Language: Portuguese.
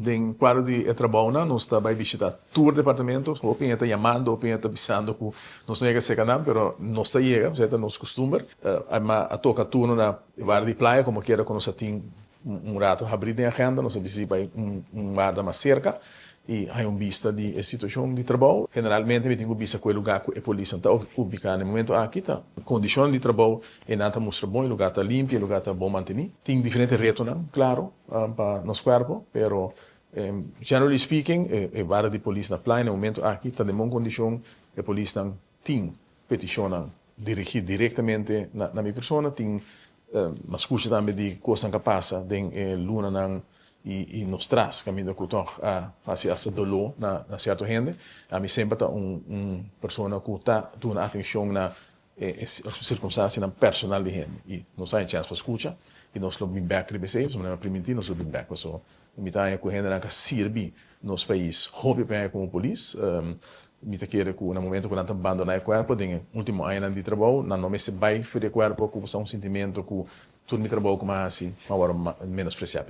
Den quadro de trabalho, nós está vai visitar todo o departamento, ou quem está chamando, ou quem está avisando que nós não chega a ser canal, mas nós está chega, certo? Nós costuma, a toca turno na bar de praia, como quiera, quando nós tem rato abrir a agenda, nós visita guarda mais cerca, e há vista de situação de trabalho. Generalmente, eu tenho vista com o lugar que a polícia está ubicada no momento aqui, tá? Condição de trabalho é nada mostra bom, o lugar está limpo, o lugar está bom mantido. Tem diferentes retos, não? Claro, para nosso corpo, pero generally speaking, a vara de polícia na playa no momento aqui está de boa condição, a polícia tem petição dirigida diretamente na minha pessoa, tem mas escuta também de coisas que passa den luna nan e nos traz caminho que então hacia essa dolor na certa gente a mim sempre tá pessoa que está dando atenção na circunstância personal de gente e nós temos chance para escutar e nós lo bem back ribese de maneira primitiva nós lo bem back so me tá com gente que serve nos país hobby para como polícia mi te quiere que no momento que não abandona o corpo, tem último ano de trabalho, não me se vai fazer o corpo com um sentimento que tudo meu trabalho como assim, agora menospreciar